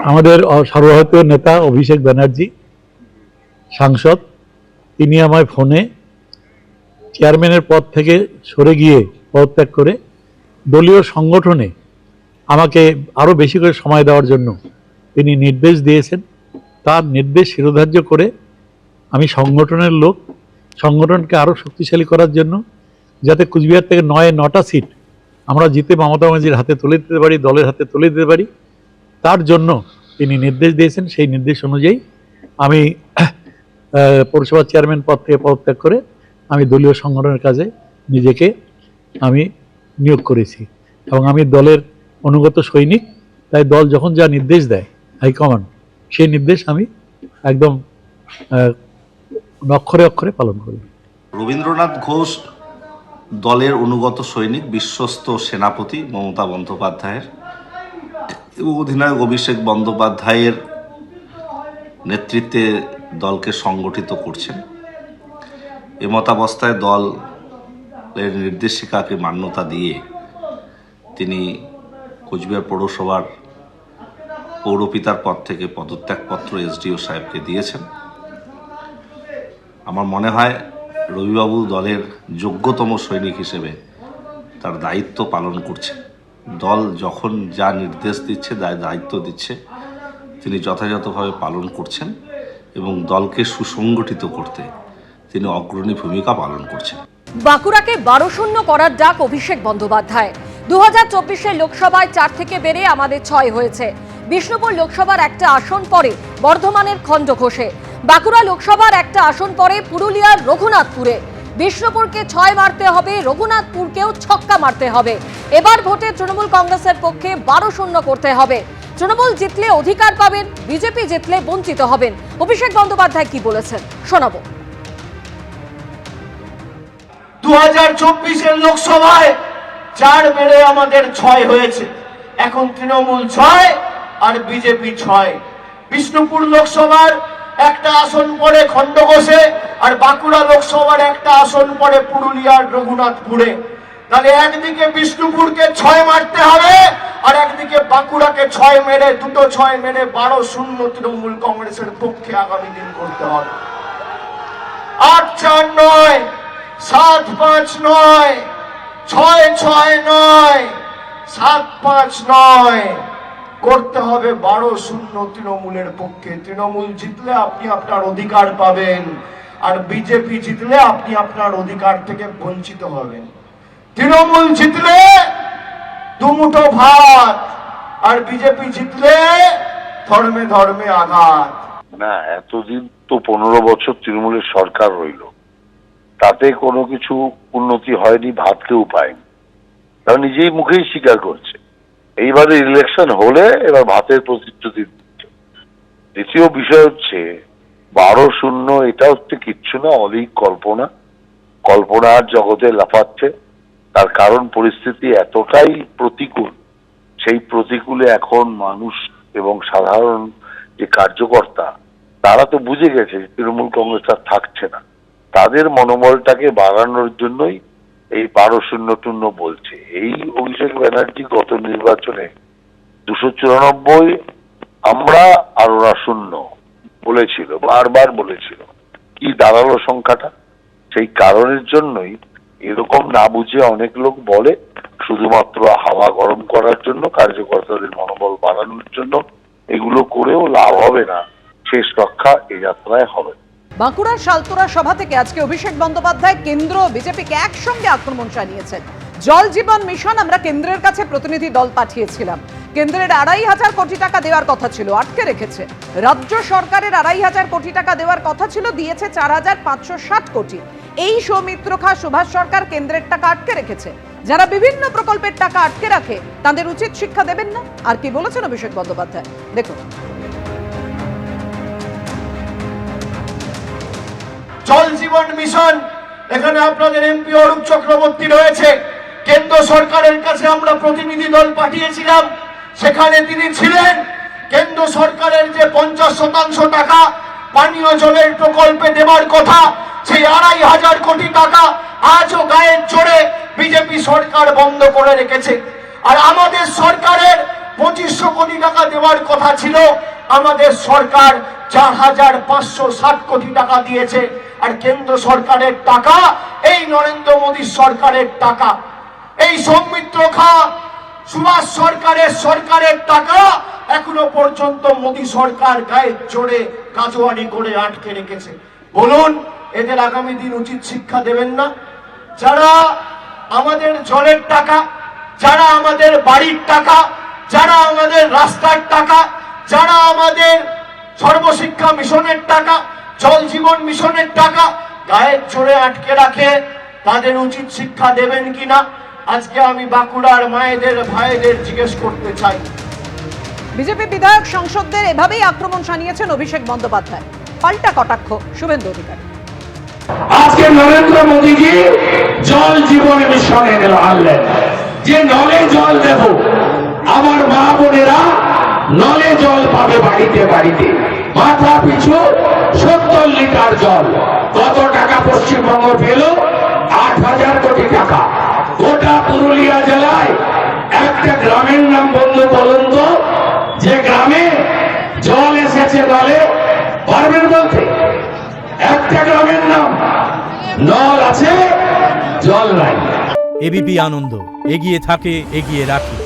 আমাদের সর্বভারতীয় নেতা অভিষেক ব্যানার্জি সাংসদ, তিনি আমায় ফোনে চেয়ারম্যানের পদ থেকে সরে গিয়ে পদত্যাগ করে দলীয় সংগঠনে আমাকে আরও বেশি করে সময় দেওয়ার জন্য তিনি নির্দেশ দিয়েছেন। তার নির্দেশ শিরোধার্য করে আমি সংগঠনের লোক, সংগঠনকে আরও শক্তিশালী করার জন্য, যাতে কুচবিহার থেকে 9টা সিট আমরা জিতে মমতা ব্যানার্জির হাতে তুলে দিতে পারি, দলের হাতে তুলে দিতে পারি, তার জন্য তিনি নির্দেশ দিয়েছেন। সেই নির্দেশ অনুযায়ী আমি পৌরসভার চেয়ারম্যান পদ থেকে পদত্যাগ করে আমি দলীয় সংগঠনের কাজে নিজেকে আমি নিয়োগ করেছি এবং আমি দলের অনুগত সৈনিক। তাই দল যখন যা নির্দেশ দেয় হাইকমান্ড, সেই নির্দেশ আমি একদম অক্ষরে অক্ষরে পালন করি। রবীন্দ্রনাথ ঘোষ দলের অনুগত সৈনিক, বিশ্বস্ত সেনাপতি মমতা বন্দ্যোপাধ্যায়ের এবং অধিনায়ক অভিষেক বন্দ্যোপাধ্যায়ের নেতৃত্বে দলকে সংগঠিত করছেন। এমতাবস্থায় দলের নির্দেশিকাকে মান্যতা দিয়ে তিনি কোচবিহার পৌরসভার পৌরপিতার পদ থেকে পদত্যাগপত্র এসডিও সাহেবকে দিয়েছেন। আমার মনে হয় রবিবাবু দলের যোগ্যতম সৈনিক হিসেবে তার দায়িত্ব পালন করছে। দল যখন যা নির্দেশ দিচ্ছে, দায়িত্ব দিচ্ছে, তিনি যথাযথভাবে পালন করছেন এবং দলকে সুসংগঠিত করতে তিনি অগ্রণী ভূমিকা পালন করছেন। বাঁকুড়াকে 12-0 করার ডাক অভিষেক বন্দ্যোপাধ্যায়। 2024 লোকসভায় 4 থেকে বেড়ে আমাদের 6 হয়েছে। বিষ্ণুপুর লোকসভার একটা আসন পরে বর্ধমানের খণ্ডঘোষে, বাঁকুড়া লোকসভার একটা আসন পরে পুরুলিয়ার রঘুনাথপুরে। বিষ্ণুপুরকে 6 মারতে হবে, রঘুনাথপুরকেও ছক্কা মারতে হবে। এবার ভোটে তৃণমূল কংগ্রেসের পক্ষে 12-0 করতে হবে। তৃণমূল জিতলে অধিকার পাবেন, বিজেপি জিতলে বঞ্চিত হবেন। অভিষেক বন্দ্যোপাধ্যায় কি বলেছেন শোনাবো। 2024 লোকসভায় 4 বেড়ে আমাদের 6 হয়েছে। এখন তৃণমূল 6 আর বিজেপি 6। বিষ্ণুপুর লোকসভার একটা আসন পড়ে খণ্ডঘোষে আর বাঁকুড়া লোকসভার একটা আসন পড়ে পুরুলিয়ার রঘুনাথপুরে। তাহলে একদিকে বিষ্ণুপুরকে 6 মারতে হবে আর একদিকে বাঁকুড়াকে 6 মেরে, দুটো 6 মেরে 12-0 তৃণমূল কংগ্রেসের পক্ষে আগামী দিন করতে হবে। 8-4 নয়, 7-5 নয়, 6-6 নয়, 7-5 নয়, করতে হবে 12-0 তৃণমূলের পক্ষে। তৃণমূল জিতলে আপনি আপনার অধিকার পাবেন আর বিজেপি জিতলে আপনি আপনার অধিকার থেকে বঞ্চিত হবেন। তৃণমূল জিতলে দুমুঠো ভাত আর বিজেপি জিতলে ধর্মে ধর্মে আঘাত। না, এতদিন তো 15 বছর তৃণমূলের সরকার রইল, তাতে কোনো কিছু উন্নতি হয়নি, ভাত কেউ পায়নি। তারা নিজেই মুখেই স্বীকার করছে। এইবারে ইলেকশন হলে এবার ভাতের প্রতিশ্রুতি দিচ্ছে। দ্বিতীয় বিষয় হচ্ছে 12-0, এটা হচ্ছে কিচ্ছু না, অলিক কল্পনা, কল্পনার জগতে লাফাচ্ছে। তার কারণ পরিস্থিতি এতটাই প্রতিকূল, সেই প্রতিকূলে এখন মানুষ এবং সাধারণ যে কার্যকর্তা, তারা তো বুঝে গেছে তৃণমূল কংগ্রেস আর থাকছে না। তাদের মনোবলটাকে বাড়ানোর জন্যই এই 12-0 বলছে। এই অভিষেক ব্যানার্জি গত নির্বাচনে 294 আমরা আর ওরা 0 বলেছিল, বারবার বলেছিল। কি দাঁড়ালো সংখ্যাটা? সেই কারণের জন্যই এরকম না বুঝে অনেক লোক বলে, শুধুমাত্র হাওয়া গরম করার জন্য, কার্যকর্তাদের মনোবল বাড়ানোর জন্য। এগুলো করেও লাভ হবে না, শেষ রক্ষা এই যাত্রায় হবে। বাঁকুড়ার শালতোরা সভা থেকে আজকে অভিষেক বন্দ্যোপাধ্যায় কেন্দ্র বিজেপিকে একসঙ্গে আক্রমণ চালিয়েছেন। জল জীবন মিশন আমরা কেন্দ্রের কাছে প্রতিনিধি দল পাঠিয়েছিলাম। কেন্দ্রের 2,500 কোটি টাকা দেওয়ার কথা ছিল, আটকে রেখেছে। রাজ্য সরকারের 2,500 কোটি টাকা দেওয়ার কথা ছিল, দিয়েছে 4,560 কোটি। এই সৌমিত্র খা, সুভাষ সরকার কেন্দ্রের টাকা আটকে রেখেছে। যারা বিভিন্ন প্রকল্পের টাকা আটকে রাখে তাদের উচিত শিক্ষা দেবেন না? আর কি বলেছেন অভিষেক বন্দ্যোপাধ্যায় দেখুন। জল জীবন মিশন, এখানে আপনাদের এমপি অরূপ চক্রবর্তী রয়েছে। কেন্দ্র সরকারের কাছে আমরা প্রতিনিধি দল পাঠিয়েছিলাম, সেখানে তিনি ছিলেন। কেন্দ্র সরকারের যে 50% টাকা পানীয় জলের প্রকল্পে দেওয়ার কথা, সেই 2,500 কোটি টাকা আজও গায়ের জোরে বিজেপি সরকার বন্ধ করে রেখেছে। আর আমাদের সরকারের 2500 কোটি টাকা দেওয়ার কথা ছিল, আমাদের সরকার 4560 কোটি টাকা দিয়েছে। আর কেন্দ্র সরকারের টাকা, এই নরেন্দ্র মোদী সরকারের টাকা, এই সৌমিত্র খা সুভাষ সরকারের টাকা এখনো পর্যন্ত মোদী সরকার গায়ে জোরে কাজোয়ারি করে আটকে রেখেছে। বলুন, এদের আগামী দিন উচিত শিক্ষা দেবেন না? যারা আমাদের জলের টাকা, যারা আমাদের বাড়ির টাকা, যারা আমাদের রাস্তার টাকা, যারা আমাদের সর্বশিক্ষা মিশনের টাকা, জল জীবন মিশনের টাকা গায়ের জোরে আটকে রাখে, তাদের উচিত শিক্ষা দেবেন কিনা আজকে আমি বাঁকুড়ার মায়েদের ভাইদের জিজ্ঞেস করতে চাই। বিজেপি বিধায়ক সাংসদদের এভাবেই আক্রমণ শানিয়েছেন অভিষেক বন্দ্যোপাধ্যায়। পাল্টা কটাক্ষ শুভেন্দু অধিকারী। আজকে নরেন্দ্র মোদীজি জল জীবন মিশনে আনলেন যে নলে জল দেব, আমার মা বোনেরা নলে জল পাবে বাড়িতে বাড়িতে, মাথা পিছু 70 লিটার জল। কত টাকা পশ্চিমবঙ্গ পেল? 8000 কোটি টাকা। গোটা পুরুলিয়া জেলায় একটা গ্রামের নাম বন্ধু বলুন তো, যে গ্রামে জল এসেছে নলে, পারবেন বলতে? একটা গ্রামের নাম? নল আছে, জল নাই। এবিপি আনন্দ, এগিয়ে থাকে, এগিয়ে রাখে।